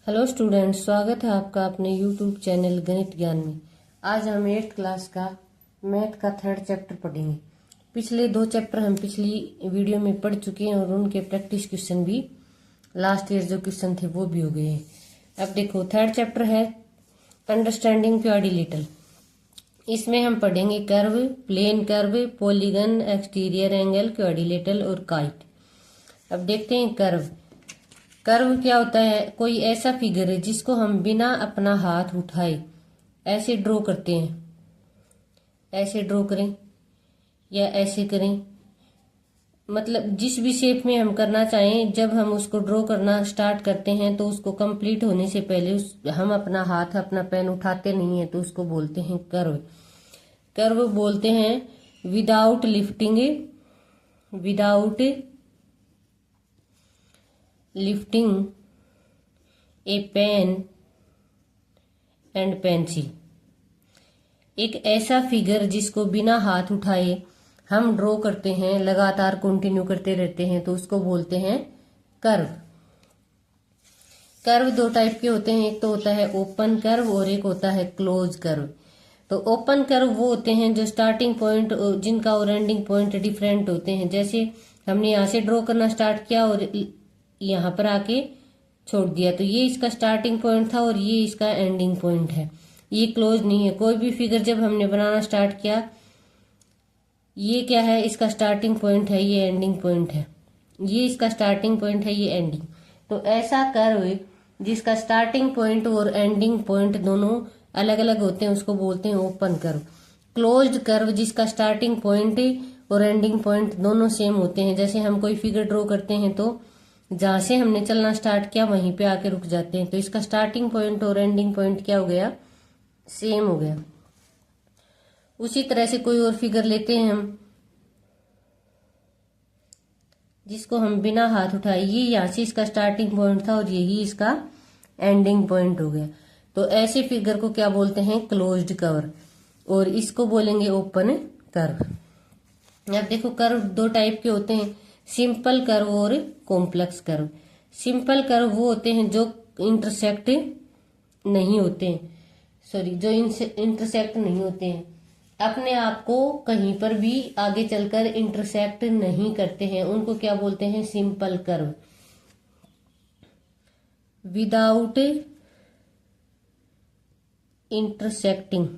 Hello students, स्वागत है आपका अपने यूट्यूब चैनल गणित ज्ञान में। आज हम 8th क्लास का मैथ का 3rd चैप्टर पढ़ेंगे। पिछले 2 चैप्टर हम पिछली वीडियो में पढ़ चुके हैं और उनके प्रैक्टिस क्वेश्चन भी लास्ट ईयर जो क्वेश्चन थे वो भी हो गए हैं। अब देखो 3rd चैप्टर है अंडरस्टैंडिंग क्वाड्रिलेटरल। इसमें हम पढ़ेंगे curve, plane curve, polygon, exterior angle, quadrilateral और काइट। अब देखते हैं कर्व। कर्व क्या होता है? कोई ऐसा फिगर है जिसको हम बिना अपना हाथ उठाए ऐसे ड्रॉ करते हैं। ऐसे ड्रॉ करें या ऐसे करें, मतलब जिस भी शेप में हम करना चाहें, जब हम उसको ड्रॉ करना स्टार्ट करते हैं तो उसको कंप्लीट होने से पहले हम अपना हाथ, अपना पेन उठाते नहीं है, तो उसको बोलते हैं कर्व। कर्व बोलते हैं without lifting a pen and pencil. एक ऐसा फिगर जिसको बिना हाथ उठाए हम ड्रॉ करते हैं, लगातार कंटिन्यू करते रहते हैं, तो उसको बोलते हैं कर्व। कर्व 2 टाइप के होते हैं, एक तो होता है ओपन कर्व और एक होता है क्लोज कर्व। तो ओपन कर्व वो होते हैं जो स्टार्टिंग पॉइंट जिनका और एंडिंग पॉइंट डिफरेंट होते हैं। जैसे हमने यहाँ से ड्रॉ करना स्टार्ट किया और यहाँ पर आके छोड़ दिया, तो ये इसका स्टार्टिंग पॉइंट था और ये इसका एंडिंग पॉइंट है। ये क्लोज नहीं है। कोई भी फिगर जब हमने बनाना स्टार्ट किया, ये क्या है? इसका स्टार्टिंग पॉइंट है, ये एंडिंग पॉइंट है। ये इसका स्टार्टिंग पॉइंट है, ये एंडिंग। तो ऐसा कर्व जिसका स्टार्टिंग पॉइंट और एंडिंग पॉइंट दोनों अलग अलग होते हैं उसको बोलते हैं ओपन कर्व। क्लोज्ड कर्व जिसका स्टार्टिंग पॉइंट और एंडिंग पॉइंट दोनों सेम होते हैं। जैसे हम कोई फिगर ड्रॉ करते हैं तो जहां से हमने चलना स्टार्ट किया वहीं पे आके रुक जाते हैं, तो इसका स्टार्टिंग पॉइंट और एंडिंग पॉइंट क्या हो गया? सेम हो गया। उसी तरह से कोई और फिगर लेते हैं हम जिसको हम बिना हाथ उठाए, ये यहाँ से इसका स्टार्टिंग पॉइंट था और यही इसका एंडिंग पॉइंट हो गया। तो ऐसे फिगर को क्या बोलते हैं? क्लोज्ड कर्व, और इसको बोलेंगे ओपन कर्व। अब देखो कर्व 2 टाइप के होते हैं, सिंपल कर्व और कॉम्प्लेक्स कर्व। सिंपल कर्व वो होते हैं जो इंटरसेक्ट नहीं होते हैं, जो इंटरसेक्ट नहीं होते हैं, अपने आप को कहीं पर भी आगे चलकर इंटरसेक्ट नहीं करते हैं, उनको क्या बोलते हैं? Simple curve. विदाउट इंटरसेक्टिंग,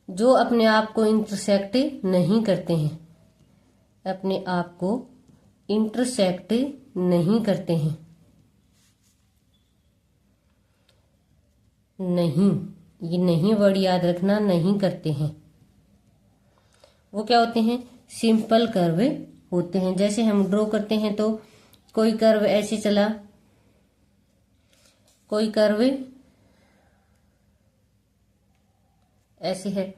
जो अपने आप को इंटरसेक्ट नहीं करते हैं, अपने आप को इंटरसेक्ट नहीं करते हैं। नहीं, ये नहीं वर्ड याद रखना, नहीं करते हैं, वो क्या होते हैं? सिंपल कर्व होते हैं। जैसे हम ड्रॉ करते हैं तो कोई कर्व ऐसे चला, कोई कर्व ऐसे है,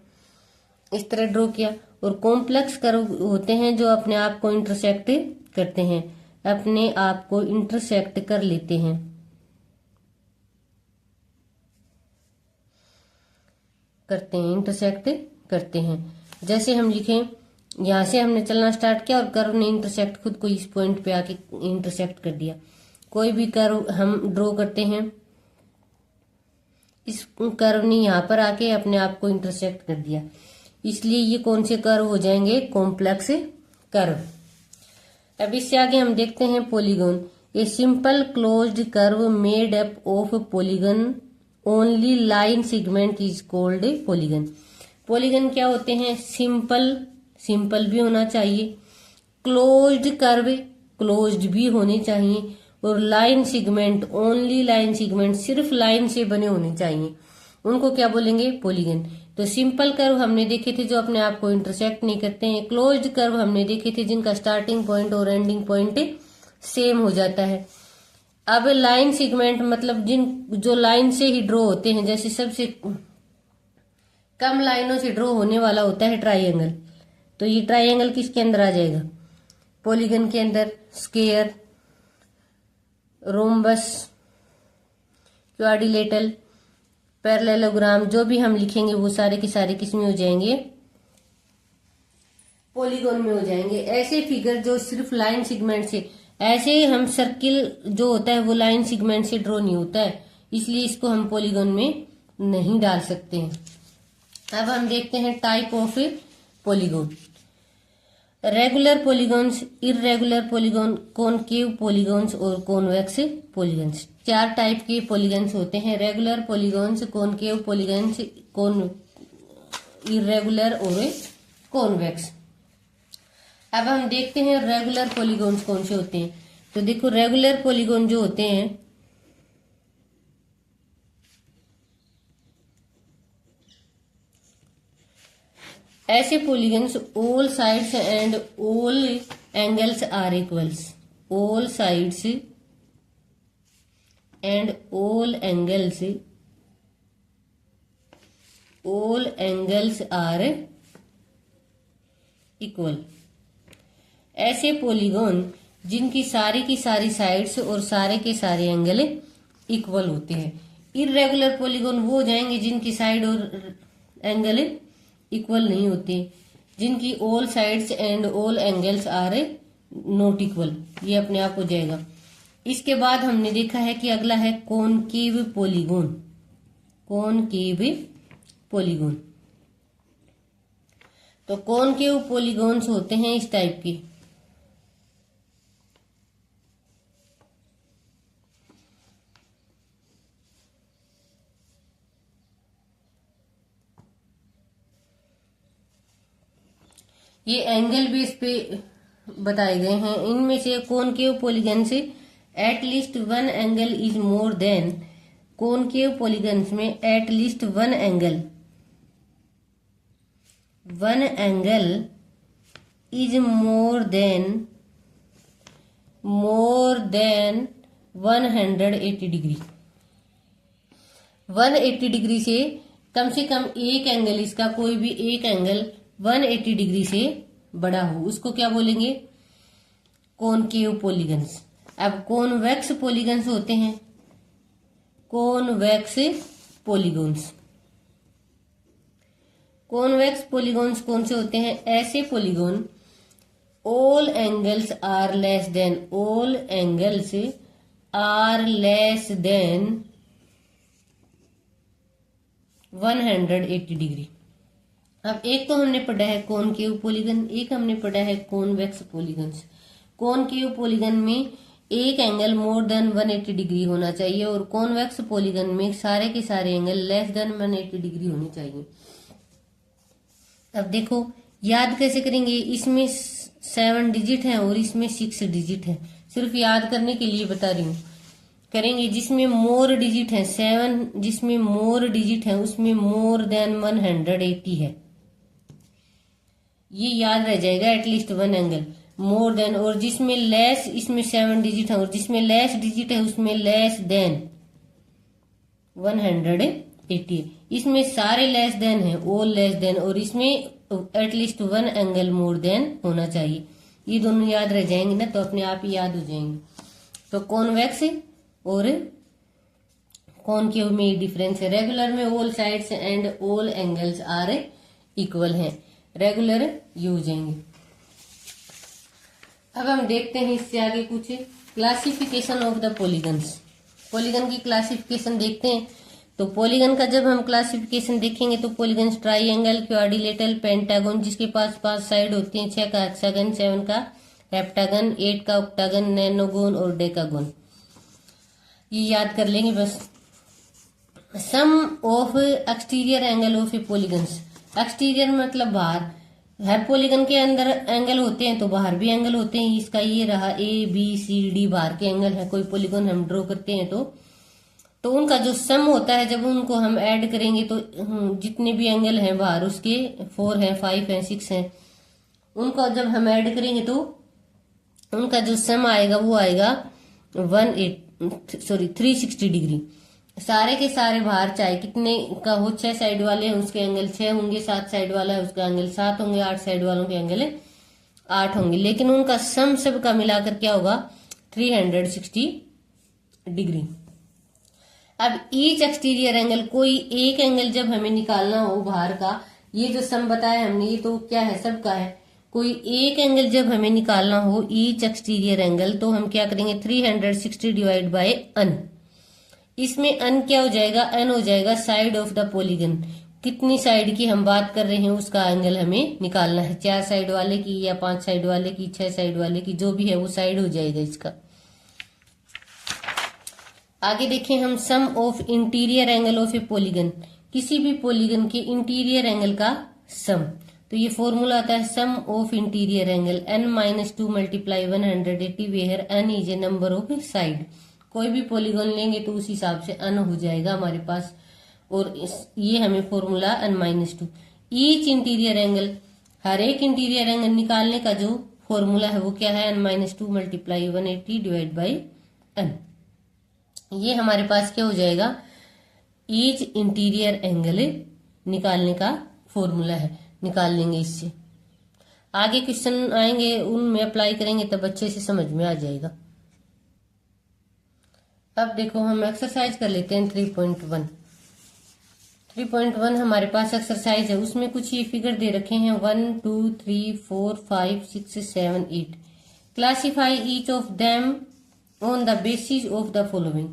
इस तरह ड्रॉ किया। और कॉम्प्लेक्स कर्व होते हैं जो अपने आप को इंटरसेक्ट करते हैं, अपने आप को इंटरसेक्ट कर लेते हैं। इंटरसेक्ट करते हैं। जैसे हम लिखें, यहां से हमने चलना स्टार्ट किया और कर्व ने इंटरसेक्ट खुद को इस पॉइंट पे आके इंटरसेक्ट कर दिया। कोई भी कर्व हम ड्रॉ करते हैं, इस कर्व ने यहाँ पर आके अपने आप को इंटरसेक्ट कर दिया, इसलिए ये कौन से कर्व हो जाएंगे? Complex curve. अब इससे आगे हम देखते हैं polygon. A simple closed curve made up of polygon only line segment is called polygon. Polygon क्या होते हैं? सिंपल भी होना चाहिए, क्लोज्ड कर्व क्लोज्ड भी होने चाहिए, और line segment, only line segment, सिर्फ लाइन से बने होने चाहिए, उनको क्या बोलेंगे? पॉलीगन। तो सिंपल कर्व हमने देखे थे जो अपने आप को इंटरसेक्ट नहीं करते हैं। क्लोज्ड कर्व हमने देखे थे जिनका स्टार्टिंग पॉइंट और एंडिंग पॉइंट सेम हो जाता है। अब लाइन सेगमेंट मतलब जो लाइन से ही ड्रॉ होते हैं, जैसे सबसे कम लाइनों से ड्रॉ होने वाला होता है ट्राइंगल, तो ये ट्राइंगल किसके अंदर आ जाएगा? पॉलीगन के अंदर। स्क्वायर, रोम्बस, क्वाड्रिलेटरल, पैरेललोग्राम, जो भी हम लिखेंगे वो सारे के सारे किसमें हो जाएंगे? पॉलीगॉन में हो जाएंगे। ऐसे फिगर जो सिर्फ लाइन सेगमेंट से ऐसे हम सर्किल जो होता है वो लाइन सेगमेंट से ड्रॉ नहीं होता है, इसलिए इसको हम पॉलीगॉन में नहीं डाल सकते हैं। अब हम देखते हैं type of polygon. Regular polygons, irregular polygon, concave polygons और कॉन्वेक्स पॉलीगॉन्स। 4 टाइप के पॉलीगॉन्स होते हैं, regular polygons, concave polygons, irregular और कॉन्वेक्स। अब हम देखते हैं रेगुलर पॉलीगॉन्स कौन से होते हैं। तो देखो रेगुलर पॉलीगॉन जो होते हैं ऐसे polygons all sides and all angles are equals. All sides and all angles are equal. ऐसे पॉलीगॉन जिनकी सारी की सारी साइड्स और सारे के सारे एंगल इक्वल होते हैं। इर्रेगुलर पॉलीगॉन वो हो जाएंगे जिनकी साइड और एंगल इक्वल नहीं होते, जिनकी all sides and all angles are not equal, ये अपने आप हो जाएगा। इसके बाद हमने देखा है कि अगला है कॉनकेव पॉलीगॉन। कॉनकेव पॉलीगॉन, तो कॉनकेव पॉलीगॉन्स होते हैं इस टाइप के। ये एंगल बेस पे बताए गए हैं। इनमें से कॉनकेव पॉलीगन से at least one angle is more than, concave polygons में at least one angle is more than 180 degree. 180 degree से कम एक एंगल, इसका कोई भी एक एंगल 180 डिग्री से बड़ा हो, उसको क्या बोलेंगे? Concave polygons. अब कॉन्वेक्स पॉलीगन्स होते हैं, कॉन्वेक्स पॉलीगॉन्स। कॉन्वेक्स पॉलीगॉन्स कौन से होते हैं? ऐसे polygon all angles are less than 180 degree. अब एक तो हमने पढ़ा है कॉनकेव पॉलीगन, एक हमने पढ़ा है कॉन्वेक्स पॉलीगन्स। कॉनकेव पॉलीगन में एक एंगल मोर देन 180 डिग्री होना चाहिए और कॉन्वेक्स पॉलीगन में सारे के सारे एंगल लेस देन 180 डिग्री होनी चाहिए। अब देखो याद कैसे करेंगे, इसमें 7 डिजिट है और इसमें 6 डिजिट है, सिर्फ याद करने के लिए बता रही हूँ। करेंगे जिसमें मोर डिजिट है 7, जिसमें मोर डिजिट है उसमें मोर देन 180 है, ये याद रह जाएगा। At least one angle more than, और जिसमें लेस, इसमें 7 डिजिट है और जिसमें लेस डिजिट है उसमें लेस देन 180 है। इसमें सारे लेस देन है, ऑल लेस देन, और इसमें at least one angle more than होना चाहिए। ये दोनों याद रह जाएंगे ना, तो अपने आप ही याद हो जाएंगे। तो कॉन्वेक्स और कॉनकेव में डिफरेंस है। रेगुलर में all sides and all angles are equal है, रेगुलर ये हो जाएंगे। अब हम देखते हैं इससे आगे कुछ classification of the polygons. Polygon की क्लासिफिकेशन देखते हैं। तो पॉलीगन का जब हम क्लासिफिकेशन देखेंगे तो पॉलीगन्स ट्राइएंगल, क्वाड्रिलेटरल, पेंटागन, जिसके पास 5 साइड होती हैं, 6 का हेक्सागन, 7 का हेप्टागन, 8 का ऑक्टागन, नैनोगोन और डेकागोन, ये याद कर लेंगे बस। Sum of exterior angle of a polygons. Exterior मतलब बाहर, हर पॉलीगन के अंदर एंगल होते हैं तो बाहर भी एंगल होते हैं। इसका ये रहा ABCD बाहर के एंगल है। कोई पॉलीगन हम ड्रॉ करते हैं तो उनका जो सम होता है, जब उनको हम ऐड करेंगे तो जितने भी एंगल हैं बाहर उसके 4 हैं, 5 हैं, 6 हैं, उनको जब हम ऐड करेंगे तो उनका जो सम आएगा वो आएगा 360 डिग्री। सारे के सारे बाहर चाहे कितने का हो, 6 साइड वाले हैं उसके एंगल 6 होंगे, 7 साइड वाला है उसका एंगल 7 होंगे, 8 साइड वालों के एंगल 8 होंगे, लेकिन उनका सम सबका मिलाकर क्या होगा? 360 डिग्री। अब ईच एक्सटीरियर एंगल, कोई एक एंगल जब हमें निकालना हो बाहर का, ये जो सम बताया हमने ये तो क्या है? सबका है। कोई एक एंगल जब हमें निकालना हो, ईच एक्सटीरियर एंगल, तो हम क्या करेंगे 360 डिवाइड बाय n। इसमें n क्या हो जाएगा, n हो जाएगा साइड ऑफ द पॉलीगन। कितनी साइड की हम बात कर रहे हैं उसका एंगल हमें निकालना है, 4 साइड वाले की या 5 साइड वाले की, 6 साइड वाले की, जो भी है वो साइड हो जाएगा इसका। आगे देखें हम sum of interior angle of a polygon, किसी भी पॉलीगन के इंटीरियर एंगल का सम। तो ये फॉर्मूला आता है sum of interior angle n-2 multiply 180 where n is a number of side. कोई भी पॉलीगन लेंगे तो उस हिसाब से n हो जाएगा हमारे पास, और ये हमें formula n-2। Each interior angle, हर एक इंटीरियर एंगल निकालने का जो फॉर्मूला है वो क्या है, n-2 multiply 180 divide by n। ये हमारे पास क्या हो जाएगा, ईच इंटीरियर एंगल निकालने का फॉर्मूला है, निकाल लेंगे इससे। आगे क्वेश्चन आएंगे उनमें अप्लाई करेंगे तब अच्छे से समझ में आ जाएगा। अब देखो हम एक्सरसाइज कर लेते हैं 3.1। 3.1 हमारे पास एक्सरसाइज है, उसमें कुछ ये फिगर दे रखे हैं 1 2 3 4 5 6 7 8। Classify each of them on the basis of the following.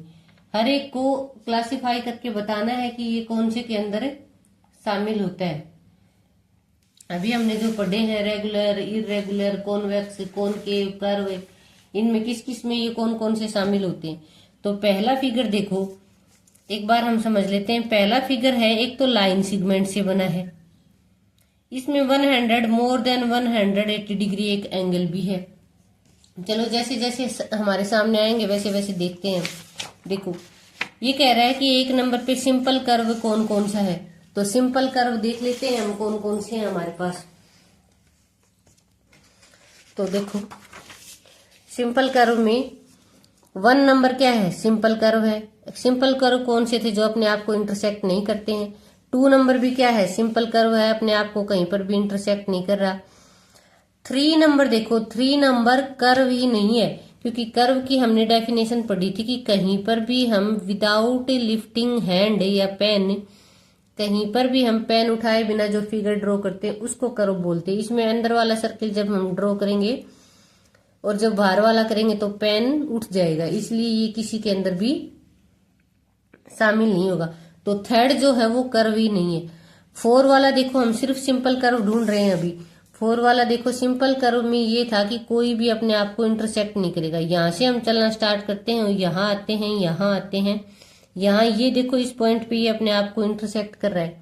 हर एक को क्लासिफाई करके बताना है कि ये कौन से के अंदर शामिल होता है। अभी हमने जो पढ़े हैं regular, irregular, convex, concave, curve, इनमें किस किस में ये कौन कौन से शामिल होते हैं। तो पहला फिगर देखो, एक बार हम समझ लेते हैं। पहला फिगर है, एक तो लाइन सेगमेंट से बना है, इसमें 100 मोर देन 180 डिग्री एक एंगल भी है। चलो जैसे जैसे हमारे सामने आएंगे वैसे वैसे देखते हैं। देखो ये कह रहा है कि एक नंबर पे सिंपल कर्व कौन कौन सा है, तो सिंपल कर्व देख लेते हैं हम कौन कौन से हैं हमारे पास। तो देखो सिंपल कर्व में 1 नंबर क्या है, सिंपल कर्व है। सिंपल कर्व कौन से थे, जो अपने आप को इंटरसेक्ट नहीं करते हैं। 2 नंबर भी क्या है, सिंपल कर्व है, अपने आप को कहीं पर भी इंटरसेक्ट नहीं कर रहा। 3 नंबर देखो, 3 नंबर कर्व ही नहीं है, क्योंकि कर्व की हमने डेफिनेशन पढ़ी थी कि कहीं पर भी हम विदाउट लिफ्टिंग हैंड या पेन, कहीं पर भी हम पेन उठाए बिना जो फिगर ड्रॉ करते हैं उसको कर्व बोलते हैं। इसमें अंदर वाला सर्किल जब हम ड्रॉ करेंगे और जब बाहर वाला करेंगे तो पेन उठ जाएगा, इसलिए ये किसी के अंदर भी शामिल नहीं होगा। तो थर्ड जो है वो कर्व ही नहीं है। 4 वाला देखो, हम सिर्फ सिंपल कर्व ढूंढ रहे हैं अभी। 4 वाला देखो, सिंपल कर्व में ये था कि कोई भी अपने आप को इंटरसेक्ट नहीं करेगा। यहां से हम चलना स्टार्ट करते हैं, यहाँ आते हैं, यहाँ आते हैं, यहाँ ये देखो इस पॉइंट पे ये अपने आप को इंटरसेक्ट कर रहा है,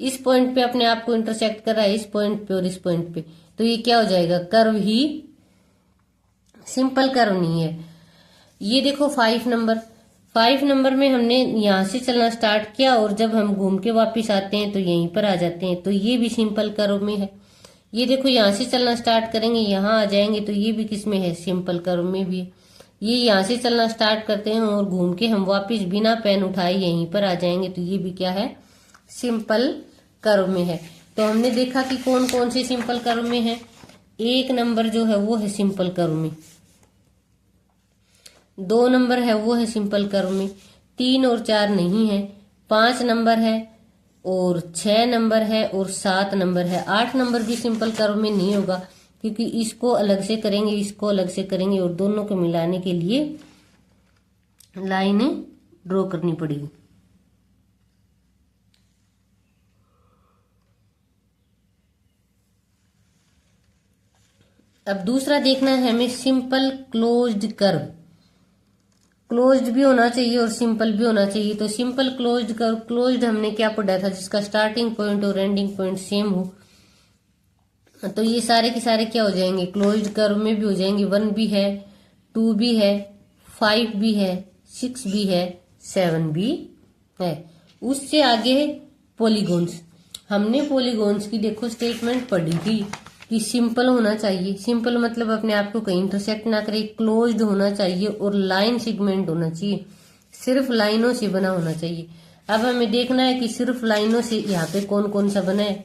इस पॉइंट पे अपने आप को इंटरसेक्ट कर रहा है, इस पॉइंट पे और इस पॉइंट पे। तो ये क्या हो जाएगा, कर्व ही, सिंपल कर्व नहीं है। ये देखो 5 नंबर, 5 नंबर में हमने यहां से चलना स्टार्ट किया और जब हम घूम के वापिस आते हैं तो यहीं पर आ जाते हैं, तो ये भी सिंपल कर्व में है। ये देखो यहां से चलना स्टार्ट करेंगे, यहां आ जाएंगे, तो ये भी किस में है, सिंपल कर्व में भी है। ये यहां से चलना स्टार्ट करते हैं और घूम के हम वापिस बिना पेन उठाए यहीं पर आ जाएंगे, तो ये भी क्या है, सिंपल कर्व में है। तो हमने देखा कि कौन कौन से सिंपल कर्व में है। 1 नंबर जो है वो है सिंपल कर्व में, 2 नंबर है वो है सिंपल कर्व में, 3 और 4 नहीं है, 5 नंबर है और 6 नंबर है और 7 नंबर है। 8 नंबर भी सिंपल कर्व में नहीं होगा, क्योंकि इसको अलग से करेंगे, इसको अलग से करेंगे और दोनों को मिलाने के लिए लाइन ड्रॉ करनी पड़ेगी। अब दूसरा देखना है हमें सिंपल क्लोज्ड कर्व। क्लोज्ड भी होना चाहिए और सिंपल भी होना चाहिए। तो सिंपल क्लोज्ड कर्व, क्लोज्ड हमने क्या पढ़ा था, जिसका स्टार्टिंग पॉइंट और एंडिंग पॉइंट सेम हो। तो ये सारे के सारे क्या हो जाएंगे, क्लोज्ड कर्व में भी हो जाएंगे। 1 भी है, 2 भी है, 5 भी है, 6 भी है, 7 भी है। उससे आगे पॉलीगॉन्स, हमने पॉलीगॉन्स की देखो स्टेटमेंट पढ़ी थी कि सिंपल होना चाहिए। सिंपल मतलब अपने आप को कहीं इंटरसेक्ट ना करे, क्लोज्ड होना चाहिए और लाइन सेगमेंट होना चाहिए, सिर्फ लाइनों से बना होना चाहिए। अब हमें देखना है कि सिर्फ लाइनों से यहाँ पे कौन कौन सा बना है।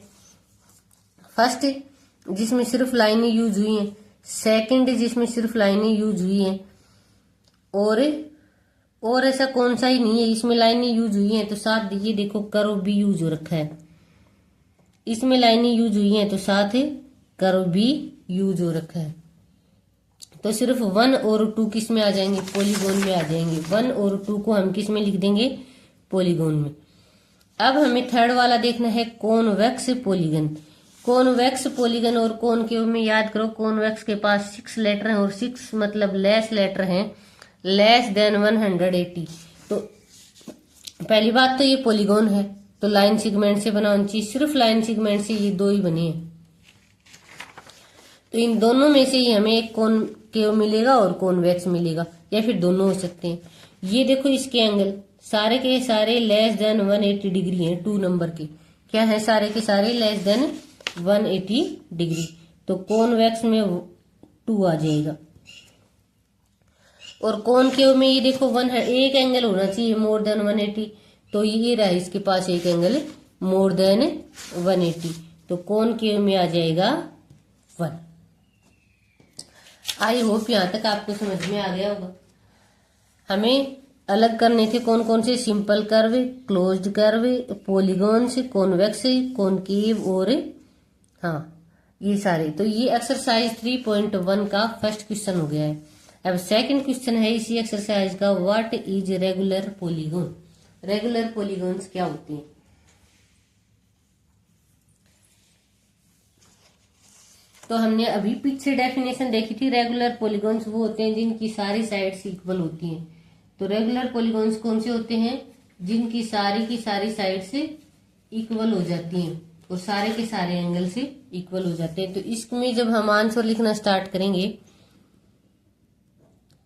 फर्स्ट जिसमें सिर्फ लाइनें यूज हुई हैं, सेकंड जिसमें सिर्फ लाइनें यूज हुई हैं, और ऐसा कौन सा ही नहीं है इसमें लाइनें यूज हुई हैं। तो साथ ये देखो कर्व भी यूज हो रखा है, इसमें लाइनें यूज हुई हैं तो साथ कर्व भी यूज हो रखा है। तो सिर्फ 1 और 2 किस में आ जाएंगे, पॉलीगॉन में आ जाएंगे। 1 और 2 को हम किस में लिख देंगे, पॉलीगॉन में। अब हमें थर्ड वाला देखना है, कॉन्वेक्स पॉलीगन। कॉन्वेक्स पॉलीगन और कॉनकेव में याद करो, कॉन्वेक्स के पास 6 लेटर हैं और 6 मतलब लेस लेटर हैं, लेस देन 180। तो पहली बात तो ये पॉलीगॉन है, तो लाइन सेगमेंट से बना होना चाहिए। सिर्फ लाइन सेगमेंट से ये 2 ही बने हैं, तो इन दोनों में से ही हमें एक कॉनकेव मिलेगा और कॉन्वेक्स मिलेगा, या फिर दोनों हो सकते हैं। ये देखो इसके एंगल सारे के सारे लेस देन 180 डिग्री हैं, 2 नंबर के क्या है, सारे के सारे लेस देन 180 डिग्री। तो कॉन्वेक्स में 2 आ जाएगा। और कॉनकेव में ये देखो एक एंगल होना चाहिए मोर देन 180, तो ये रहा इसके पास एक एंगल मोर देन 180, तो कॉनकेव में आ जाएगा 1। आई होप यहां तक आपको समझ में आ गया होगा। हमें अलग करने थे कौन कौन से, simple curve, closed curve, polygons, convex, concave और ये सारे। तो ये एक्सरसाइज 3.1 का फर्स्ट क्वेश्चन हो गया है। अब सेकंड क्वेश्चन है इसी एक्सरसाइज का, what is regular polygon. Regular polygons क्या होते हैं। तो हमने अभी पीछे डेफिनेशन देखी थी, रेगुलर पॉलीगॉन्स वो होते हैं जिनकी सारी साइड्स इक्वल होती हैं। तो रेगुलर पॉलीगॉन्स कौन से होते हैं, जिनकी सारी की सारी साइड से इक्वल हो जाती हैं और सारे के सारे एंगल से इक्वल हो जाते हैं। तो इसमें जब हम आंसर लिखना स्टार्ट करेंगे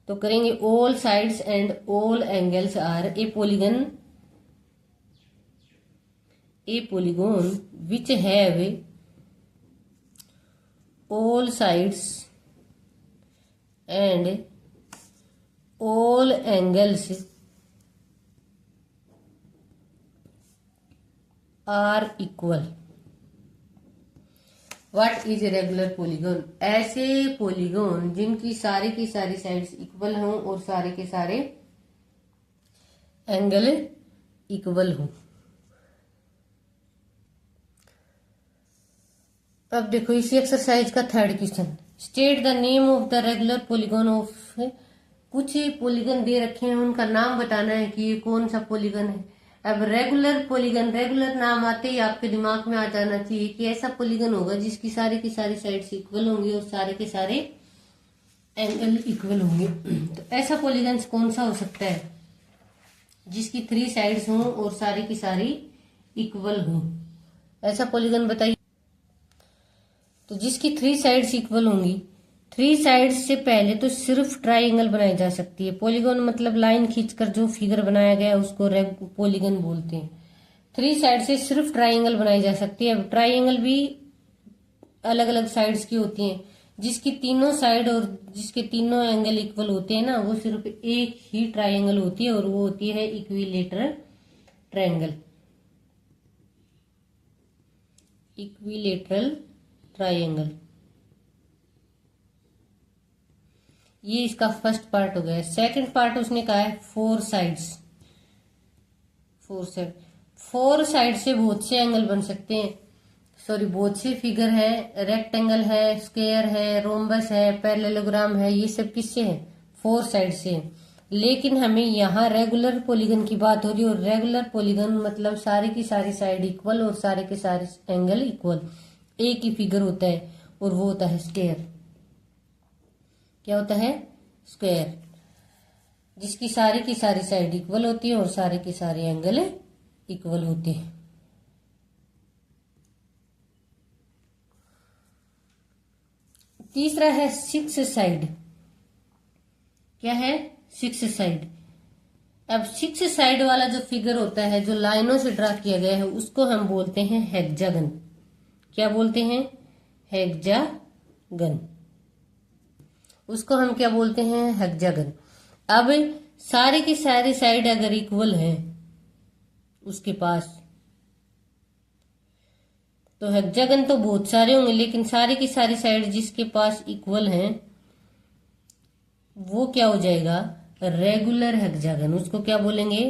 तो करेंगे all sides and all angles are a polygon which have all sides and all angles are equal। What is a regular polygon? ऐसे पॉलीगॉन जिनकी सारी की सारी साइड्स इक्वल हों और सारे के सारे एंगल इक्वल हों। अब देखो इसी एक्सरसाइज का third question, state the name of the regular polygon of. कुछ पॉलीगॉन दे रखे हैं, उनका नाम बताना है कि ये कौन सा पॉलीगॉन है। अब रेगुलर पॉलीगॉन, रेगुलर नाम आते ही आपके दिमाग में आ जाना चाहिए कि ऐसा पॉलीगॉन होगा जिसकी सारी की सारी साइड्स इक्वल होंगी और सारे के सारे एंगल इक्वल होंगे। तो ऐसा पॉलीगॉन कौन सा हो सकता है जिसकी 3 साइड्स हों और सारी की सारी इक्वल हों। ऐसा पॉलीगॉन बताइए। तो जिसकी 3 साइड्स इक्वल होंगी, 3 साइड्स से पहले तो सिर्फ ट्राइंगल बनाई जा सकती है। पॉलीगॉन मतलब लाइन खींचकर जो फिगर बनाया गया है उसको पॉलीगॉन बोलते हैं। 3 साइड से सिर्फ ट्राइंगल बनाई जा सकती है। अब ट्राइंगल भी अलग अलग साइड्स की होती हैं, जिसकी तीनों साइड और जिसके तीनों एंगल इक्वल होते हैं ना, वो सिर्फ एक ही ट्राइंगल होती है और वो होती है इक्विलेटरल ट्राइंगल। इक्विलेटरल ट्राइंगल, ये इसका फर्स्ट पार्ट हो गया। सेकंड पार्ट उसने कहा है 4 साइड्स। 4 साइड से बहुत से एंगल बन सकते हैं, सॉरी बहुत से फिगर है, रेक्टेंगल है, स्क्वायर है, रोम्बस है, पैरेललोग्राम है, ये सब किससे है, 4 साइड से है। लेकिन हमें यहाँ रेगुलर पॉलीगन की बात हो रही है, और रेगुलर पॉलीगन मतलब सारी की सारी साइड इक्वल और सारे के सारे एंगल इक्वल, एक ही फिगर होता है और वो होता है स्क्वायर। क्या होता है, स्क्वायर, जिसकी सारी की सारी साइड इक्वल होती है और सारे के सारे एंगल इक्वल होते हैं। तीसरा है 6 साइड। क्या है, 6 साइड। अब 6 साइड वाला जो फिगर होता है, जो लाइनों से ड्रा किया गया है, उसको हम बोलते हैं हेक्सागन। क्या बोलते हैं, हेक्सागन। उसको हम क्या बोलते हैं, हेक्सागन। अब सारे की सारी साइड अगर इक्वल है उसके पास, तो हेक्सागन तो बहुत सारे होंगे, लेकिन सारी की सारी साइड जिसके पास इक्वल हैं वो क्या हो जाएगा, रेगुलर हेक्सागन। उसको क्या बोलेंगे,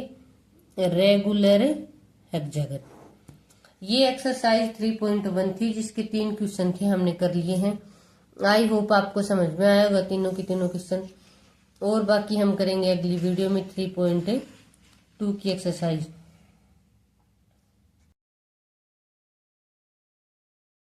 रेगुलर हेक्सागन। ये एक्सरसाइज 3.1 थी, जिसके 3 क्वेश्चन थे, हमने कर लिए हैं। आई होप आपको समझ में आया होगा तीनों के तीनों क्वेश्चन। और बाकी हम करेंगे अगली वीडियो में 3.2 की एक्सरसाइज।